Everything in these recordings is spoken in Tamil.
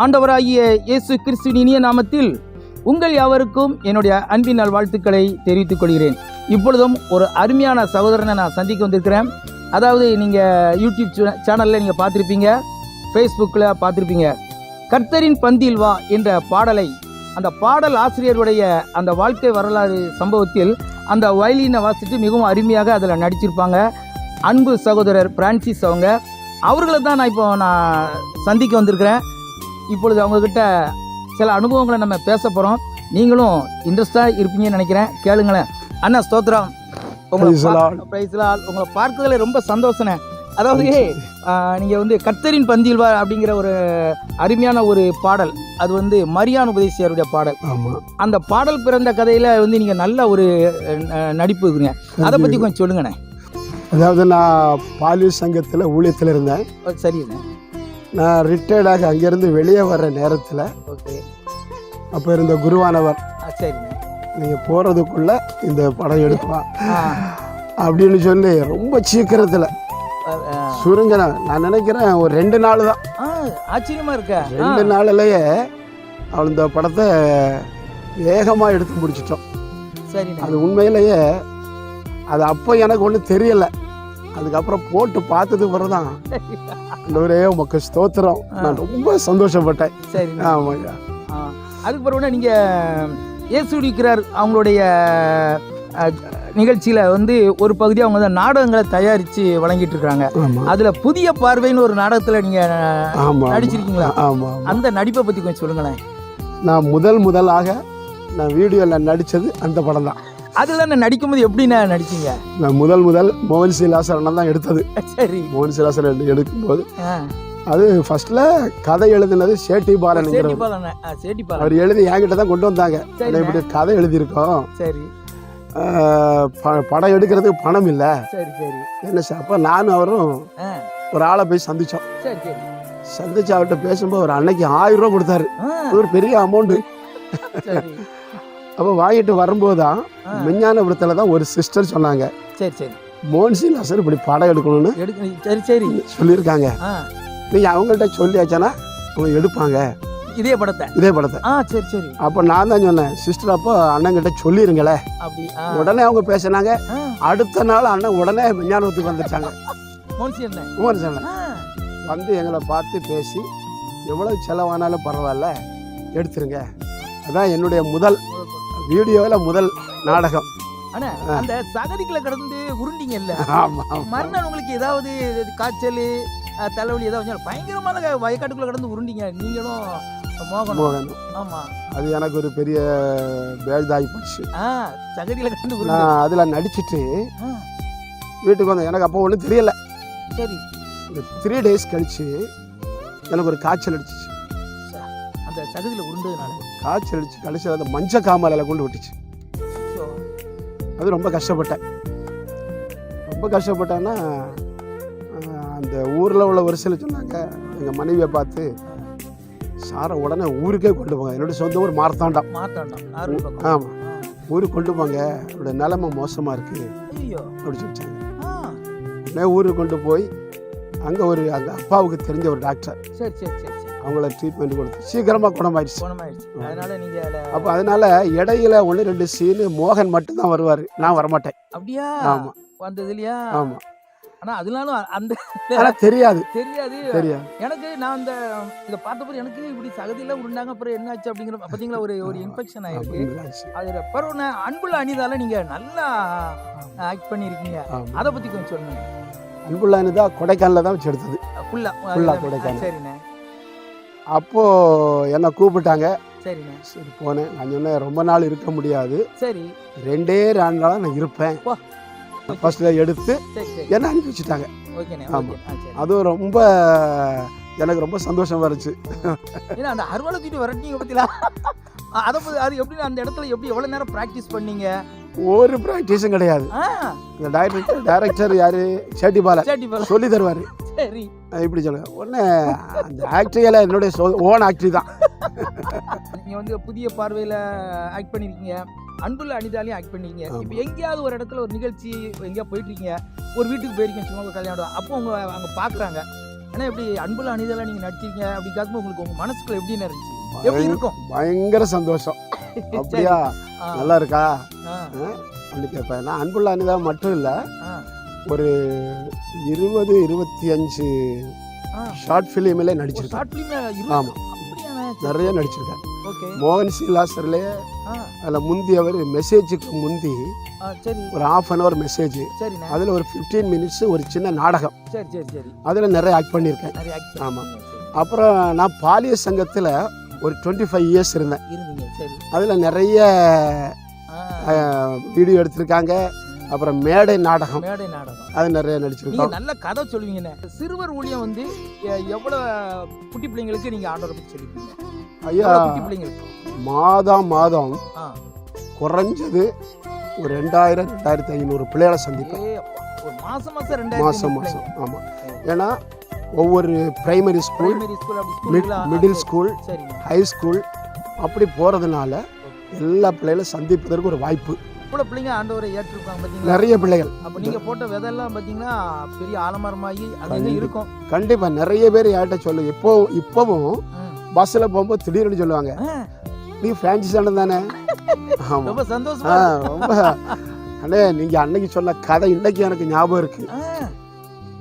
ஆண்டவராகிய இயேசு கிறிஸ்துவின் இனிய நாமத்தில் உங்கள் யாவருக்கும் என்னுடைய அன்பின் நல்வாழ்த்துக்களை தெரிவித்துக் கொள்கிறேன். இப்பொழுதும் ஒரு அருமையான சகோதரனை நான் சந்திக்க வந்திருக்கிறேன். அதாவது நீங்கள் யூடியூப் சேனலில் நீங்கள் பார்த்துருப்பீங்க, ஃபேஸ்புக்கில் பார்த்துருப்பீங்க. கர்த்தரின் பந்தியில் வா என்ற பாடலை, அந்த பாடல் ஆசிரியருடைய அந்த வாழ்க்கை வரலாறு சம்பவத்தில் அந்த வயலினை வாசித்து மிகவும் அருமையாக அதில் நடிச்சிருப்பாங்க. அன்பு சகோதரர் பிரான்சிஸ் அவர்களை தான் நான் சந்திக்க வந்திருக்கிறேன். இப்பொழுது அவங்கக்கிட்ட சில அனுபவங்களை நம்ம பேச போகிறோம். நீங்களும் இன்ட்ரெஸ்டாக இருப்பீங்கன்னு நினைக்கிறேன். கேளுங்களேன். அண்ணா ஸ்தோத்திரம். உங்களை பார்க்கறதுல ரொம்ப சந்தோஷனே. அதாவது நீங்கள் கர்த்தரின் பந்தியில் வா அப்படிங்கிற ஒரு அருமையான ஒரு பாடல், அது மரியான் உபதேசியாருடைய பாடல். அந்த பாடல் பிறந்த கதையில் நீங்கள் நல்ல ஒரு நடிப்பு இருக்குங்க. அதை பற்றி கொஞ்சம் சொல்லுங்கண்ணே. அதாவது நான் பாலியல் சங்கத்தில் ஊழியத்தில் இருந்தேன். சரிண்ணே. நான் ரிட்டையர்டாக அங்கேருந்து வெளியே வர்ற நேரத்தில் அப்போ இருந்த குருவானவர், சரிண்ணே, நீங்கள் போகிறதுக்குள்ளே இந்த படம் எடுப்பான் அப்படின்னு சொல்லி ரொம்ப சீக்கிரத்தில் சுருங்க, நான் நினைக்கிறேன் ஒரு 2 நாள் தான். ஆச்சரியமாக இருக்க 2 நாளிலேயே அவள் இந்த படத்தை வேகமாக எடுத்து முடிச்சிட்டோம். சரி. அது உண்மையிலேயே அது அப்போ எனக்கு ஒன்றும் தெரியலை. அதுக்கப்புறம் போட்டு பார்த்தது பிறகுதான் ஒரே உமக்கு ஸ்தோத்திரம், நான் ரொம்ப சந்தோஷப்பட்டேன். சரி. ஆமாங்க. அதுக்கு பிறகு நீங்கள் இயேசுடிக்கிறார் அவங்களுடைய நிகழ்ச்சியில் ஒரு பகுதி அவங்க நாடகங்களை தயாரித்து வழங்கிட்டு இருக்காங்க. அதில் புதிய பார்வைன்னு ஒரு நாடகத்தில் நீங்கள் நடிச்சிருக்கீங்களா? ஆமாம். அந்த நடிப்பை பற்றி கொஞ்சம் சொல்லுங்களேன். நான் முதலாக நான் வீடியோவில் நடித்தது அந்த படம் தான். அதில் நான் நடிக்கும்போது எப்படின்னா நடிச்சிங்க? நான் முதல் மோகன் சீலாசரன் தான் எடுத்தது. சரி. மோகன் சீலாசரன் எடுக்கும்போது அது ஃபர்ஸ்ட்ல கதை எழுதினது சேட்டி பாலன். அவர் எழுதி என்கிட்ட தான் கொண்டு வந்தாங்க. இப்படி கதை எழுதியிருக்கோம். சரி. படம் எடுக்கிறதுக்கு பணம் இல்லை. சரி சரி. என்ன சார், அப்போ நானும் அவரும் ஒரு ஆளை போய் சந்தித்தோம். சந்திச்சு அவர்கிட்ட பேசும்போது ஒரு அன்னைக்கு 1000 ரூபா கொடுத்தாரு. ஒரு பெரிய அமௌண்ட்டு. அப்போ வாங்கிட்டு வரும்போது தான் விஞ்ஞானபுரத்தில் தான் ஒரு சிஸ்டர் சொன்னாங்க, சரி சரி, மோகன் சீலாசர் இப்படி படம் எடுக்கணும்னு சரி சரி சொல்லியிருக்காங்க. நீங்கள் அவங்கள்ட்ட சொல்லியாச்சானா அவங்க எடுப்பாங்க இதே படத்தை. சரி சரி. அப்போ நான் தான் சொன்னேன், சிஸ்டர் அப்போ அண்ணங்கிட்ட சொல்லிருங்களே. உடனே அவங்க பேசினாங்க. அடுத்த நாள் அண்ணன் உடனே விஞ்ஞானத்துக்கு வந்துட்டாங்க. வந்து எங்களை பார்த்து பேசி எவ்வளவு செலவானாலும் பரவாயில்ல எடுத்துருங்க. அதான் என்னுடைய முதல் வீடியோவில் முதல் நாடகம். அந்த சகதிகளை கடந்து உருண்டிங்க இல்ல? மறுநாள் உங்களுக்கு ஏதாவது காய்ச்சல், தலைவலி ஏதாவது பயங்கரமான வயக்காட்டுக்குள்ள கடந்து உருண்டிங்க நீங்களும் மோகன்? ஆமா. அது எனக்கு ஒரு பெரிய பேஜாகி போச்சு. சகதிகளை கடந்து நான் அதில் நடிச்சுட்டு வீட்டுக்கு வந்தேன். எனக்கு அப்போ ஒன்றும் தெரியல. சரி. 3 days கழிச்சு எனக்கு ஒரு காய்ச்சல் அடிச்சிச்சு. அந்த சகதியில் உருண்டதுனால காய்ச்சல் அடிச்சு கழிச்சு அந்த மஞ்சள் காமாலையில் கொண்டு விட்டுச்சு. அது ரொம்ப கஷ்டப்பட்டேன்னா அந்த ஊரில் உள்ள வரிசையில் சொன்னாங்க, எங்கள் மனைவியை பார்த்து, சாரை உடனே ஊருக்கே கொண்டு போங்க. என்னுடைய சொந்த ஊர் மார்த்தாண்டம். ஆமாம், ஊருக்கு கொண்டு போங்க, என்னோட நிலைமை மோசமாக இருக்குது அப்படி சொல்லிட்டாங்க. உடனே ஊருக்கு கொண்டு போய் அங்கே அங்கே அப்பாவுக்கு தெரிஞ்ச ஒரு டாக்டர், சரி சரி சரி, அவங்கள ட்ரீட்மெண்ட் கொடுத்து சீக்கிரமாக குணமாயிடுச்சு. அப்போ அதனால இடையில 1-2 சீனு மோகன் மட்டும்தான் வருவார், நான் வரமாட்டேன். அப்படியா? ஆமாம். வந்தது இல்லையா? ஆமாம். ஆனால் அதனாலும் அந்த தெரியாது எனக்கு. நான் அந்த இதை பார்த்தப்போ எனக்கு இப்படி சகதியில் உருண்டாங்க, அப்புறம் என்ன ஆச்சு அப்படிங்கிற பார்த்தீங்களா, ஒரு இன்ஃபெக்ஷன் ஆகிருக்கு. அது அப்புறம் அன்புள்ள அனிதால நீங்கள் நல்லா ஆக்ட் பண்ணியிருக்கீங்க. அதை பற்றி கொஞ்சம் சொல்லுங்க. அன்புள்ள அனிதா கொடைக்கானல தான் வச்சு எடுத்தது. ஃபுல்லாக கொடைக்கானல். சரிண்ணே. அப்போது என்னை கூப்பிட்டாங்க. சரிண்ணே. சரி போனேன். நான் சொன்னேன், ரொம்ப நாள் இருக்க முடியாது. சரி. 2 நாளாக நான் இருப்பேன். ஃபர்ஸ்ட்டில் எடுத்து என்ன அனுப்பி வச்சுட்டாங்க. ஆமாம். அதுவும் ரொம்ப எனக்கு ரொம்ப சந்தோஷமாக இருந்துச்சு. ஏன்னா அந்த அறுவலை தூக்கிட்டு வரட்டீங்க பற்றிலா, அது எப்படி அந்த இடத்துல எவ்வளோ நேரம் ப்ராக்டிஸ் பண்ணீங்க? ஒரு ப்ராக்டிஸும் கிடையாது. இந்த டைரக்டர் யாரு, சேட்டி பாலன் சொல்லி தருவார். சரி. இப்படி சொல்லுங்க. உடனே அந்த ஆக்டரியெல்லாம் என்னுடைய ஓன் ஆக்டரி தான். நீங்கள் புதிய பார்வையில் ஆக்ட் பண்ணியிருக்கீங்க, அன்புள்ள அனிதாலையும் ஆக்ட் பண்ணிருக்கீங்க. இப்போ எங்கேயாவது ஒரு இடத்துல ஒரு நிகழ்ச்சி எங்கேயா போயிட்டு இருக்கீங்க, ஒரு வீட்டுக்கு போயிருக்கீங்க, சும்மா ஒரு கல்யாணம், அப்போ அவங்க அங்கே பார்க்குறாங்க, ஆனால் எப்படி அன்புள்ள அணிதெல்லாம் நீங்கள் நடிச்சிருக்கீங்க அப்படி கேட்கும்போது உங்களுக்கு உங்கள் மனசுக்குள்ள எப்படி இருந்துச்சு, எப்படி இருக்கும்? பயங்கர சந்தோஷம். அப்படியா, நல்லா இருக்கா அப்படி கேட்பேன். நான் அன்புள்ள அனிதா மட்டும் இல்லை, ஒரு 20-25 ஷார்ட் ஃபிலிமில் நடிச்சிருக்கேன். ஆமாம், நிறைய நடிச்சிருக்கேன். மோகன் சீலாசர்லேயே அதில் முந்தி அவர் மெசேஜுக்கு முந்தி ஒரு ½ மெசேஜ், அதில் ஒரு 15 மினிட்ஸ் ஒரு சின்ன நாடகம், அதில் நிறைய ஆக்ட் பண்ணியிருக்கேன். ஆமாம். அப்புறம் நான் பாலிய சங்கத்தில் ஒரு 25 இயர்ஸ் இருந்தேன். அதில் நிறைய வீடியோ எடுத்திருக்காங்க. அப்புறம் மேடை நாடகம் அது நிறைய நடிச்சிருக்கோம். நல்ல கதை சொல்லுவீங்கண்ணே. சிறுவர் ஊழியம் வந்து எவ்வளோ குட்டி பிள்ளைங்களுக்கு நீங்கள் ஆண்டவரை பற்றி சொல்லிருக்கீங்க? ஐயா, மாதம் குறைஞ்சது ஒரு 2000-2500 பிள்ளைகளை சந்திப்பேன். மாதம். ஆமாம். ஏன்னா ஒவ்வொரு primary school, middle school, high school அப்படி போகிறதுனால எல்லா பிள்ளைகளும் சந்திப்பதற்கு ஒரு வாய்ப்பு. இவ்வளோ பிள்ளைங்க ஆண்டவரை ஏற்றிருக்காங்க பார்த்தீங்களா, நிறைய பிள்ளைகள். அப்போ நீங்கள் போட்ட விதெல்லாம் பார்த்தீங்கன்னா பெரிய ஆலமரமாகி அது இருக்கும். கண்டிப்பாக நிறைய பேர் யார்கிட்ட சொல்லு. இப்போவும் பஸ்ஸில் போகும்போது திடீர்னு சொல்லுவாங்க, நீ பிரான்சிஸ் அண்ணன் தானே? ஆமாம், ரொம்ப சந்தோஷம். ரொம்ப அண்ணே, நீங்கள் அன்னைக்கு சொன்ன கதை இன்னைக்கு எனக்கு ஞாபகம் இருக்கு.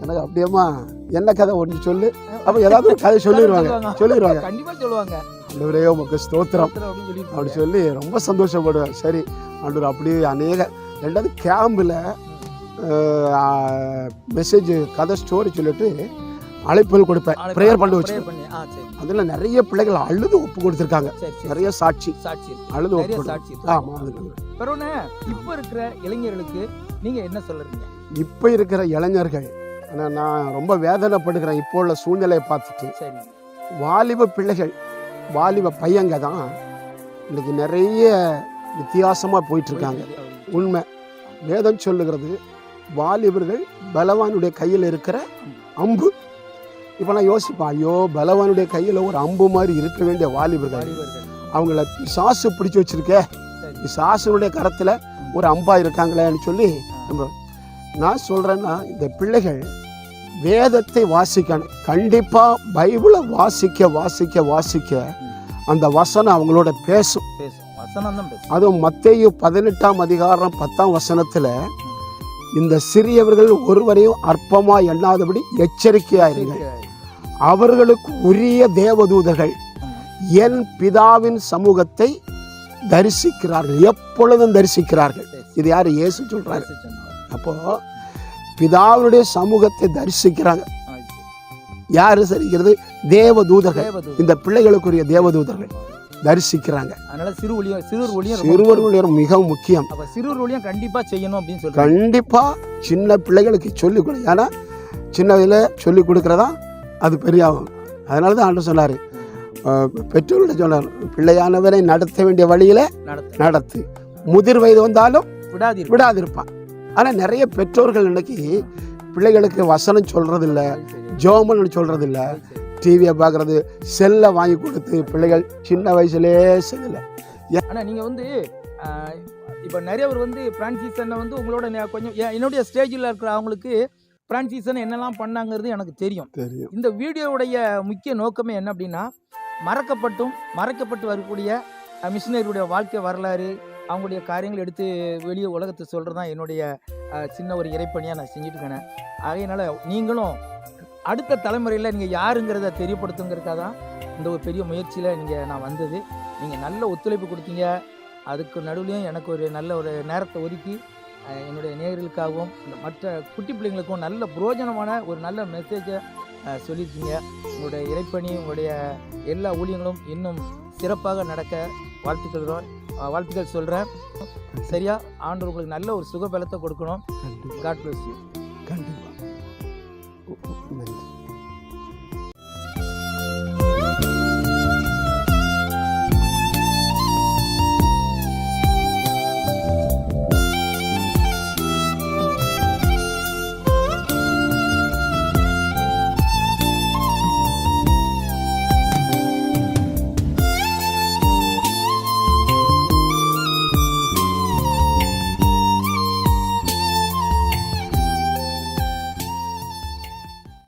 எனக்கு அப்படியேம்மா என்ன கதை ஒன்று சொல்லு. அப்போ ஏதாவது ஒரு கதை சொல்லிடுவாங்க. கண்டிப்பாக சொல்லுவாங்க. ஆண்டவரே உமக்கு ஸ்தோத்திரம் அப்படி சொல்லி ரொம்ப சந்தோஷப்படுவேன். சரி ஆண்டவர், அப்படியே அநேக 2வது கேம்பில் மெசேஜ் கதை ஸ்டோரி சொல்லிட்டு அழைப்புகள் கொடுப்பேன், ப்ரேயர் பண்ணி வச்சு. அதில் நிறைய பிள்ளைகள் அழுது ஒப்பு கொடுத்துருக்காங்க. நிறைய சாட்சி அழுது ஒப்பு கொடுத்து. ஆமாம். இப்போ இருக்கிற இளைஞர்களுக்கு நீங்கள் என்ன சொல்லுறீங்க? இப்போ இருக்கிற இளைஞர்கள் நான் ரொம்ப வேதனைப்படுகிறேன். இப்போ உள்ள சூழ்நிலையை பார்த்துட்டு வாலிப பிள்ளைகள், வாலிப பையங்க தான் இன்னைக்கு நிறைய வித்தியாசமாக போயிட்டுருக்காங்க. உண்மை வேதம் சொல்லுகிறது, வாலிபர்கள் பலவானுடைய கையில் இருக்கிற அம்பு. இப்போ நான் யோசிப்பேன், ஐயோ பலவானுடைய கையில் ஒரு அம்பு மாதிரி இருக்க வேண்டிய வாலிபர்கள் அவங்கள பிசாசு பிடிச்சி வச்சிருக்கே, பிசாசுனுடைய கரத்தில் ஒரு அம்பா இருக்காங்களேன்னு சொல்லி நான் சொல்கிறேன்னா, இந்த பிள்ளைகள் வேதத்தை வாசிக்கணும். கண்டிப்பாக பைபிளை வாசிக்க அந்த வசனம் அவங்களோட பேசும். அதுவும் மத்தேயு 18ஆம் அதிகாரம் 10ஆம் வசனத்தில், இந்த சிறியவர்கள் ஒருவரையும் அற்பமா எண்ணாதபடி எச்சரிக்கையாயிருங்கள், அவர்களுக்கு உரிய தேவதூதர்கள் என் பிதாவின் சமூகத்தை தரிசிக்கிறார்கள், எப்பொழுதும் தரிசிக்கிறார்கள். இது யாரு? இயேசு சொல்றாரு. அப்போ பிதாவுடைய சமூகத்தை தரிசிக்கிறாங்க. யாரு சரிக்கிறது? தேவதூதர்கள். இந்த பிள்ளைகளுக்குரிய தேவதூதர்கள் தரிசிக்கிறாங்க. அதனால சிறுவர் ஊழியம் மிகவும் முக்கியம். சிறுவர் ஊழியம் கண்டிப்பா செய்யணும் அப்படின்னு சொல்லி கண்டிப்பா சின்ன பிள்ளைகளுக்கு சொல்லிக் கொடு. ஏன்னா சின்ன வயதில் சொல்லிக் கொடுக்கறதா அது பெரியாகும். அதனால தான் ஆண்டு சொன்னாரு, பெற்றோர்கிட்ட சொன்னார், பிள்ளையானவரை நடத்த வேண்டிய வழியில நடத்து, முதிர் வயது வந்தாலும் விடாதிருப்பான். ஆனால் நிறைய பெற்றோர்கள் இன்னைக்கு பிள்ளைகளுக்கு வசனம் சொல்றதில்லை, ஜோமன் சொல்றதில்லை, டிவியை பார்க்கறது, செல்லை வாங்கி கொடுத்து பிள்ளைகள் சின்ன வயசுலேயே செய்யலை. ஆனால் நீங்கள் வந்து இப்போ நிறைய பேர் வந்து பிரான்சிஸனை வந்து உங்களோட கொஞ்சம் என்னுடைய ஸ்டேஜில் இருக்கிற அவங்களுக்கு பிரான்சிஸன் என்னெல்லாம் பண்ணாங்கிறது எனக்கு தெரியும். இந்த வீடியோவுடைய முக்கிய நோக்கமே என்ன அப்படின்னா, மறைக்கப்பட்டு வரக்கூடிய மிஷினரியுடைய வாழ்க்கை வரலாறு, அவங்களுடைய காரியங்கள் எடுத்து வெளியே உலகத்தை சொல்கிறது தான் என்னுடைய சின்ன ஒரு இறைப்பணியாக நான் செஞ்சுட்டு இருக்கேன். ஆகையினால நீங்களும் அடுத்த தலைமுறையில் நீங்கள் யாருங்கிறத தெரியப்படுத்துங்கிறதுக்காக தான் இந்த ஒரு பெரிய முயற்சியில் நான் வந்தது. நீங்கள் நல்ல ஒத்துழைப்பு கொடுத்தீங்க. அதுக்கு நடுவுலையும் எனக்கு ஒரு நல்ல ஒரு நேரத்தை ஒதுக்கி என்னுடைய நேயர்களுக்காகவும் இந்த மற்ற குட்டி பிள்ளைங்களுக்கும் நல்ல புரோஜனமான ஒரு நல்ல மெசேஜை சொல்லியிருக்கீங்க. உங்களுடைய இறைப்பணி, உங்களுடைய எல்லா ஊழியங்களும் இன்னும் சிறப்பாக நடக்க வாழ்த்துக்கள் சொல்கிறேன். சரியா? ஆண்டவர் உங்களுக்கு நல்ல ஒரு சுகபலத்தை கொடுக்கணும். God bless you. கண்டிப்பாக.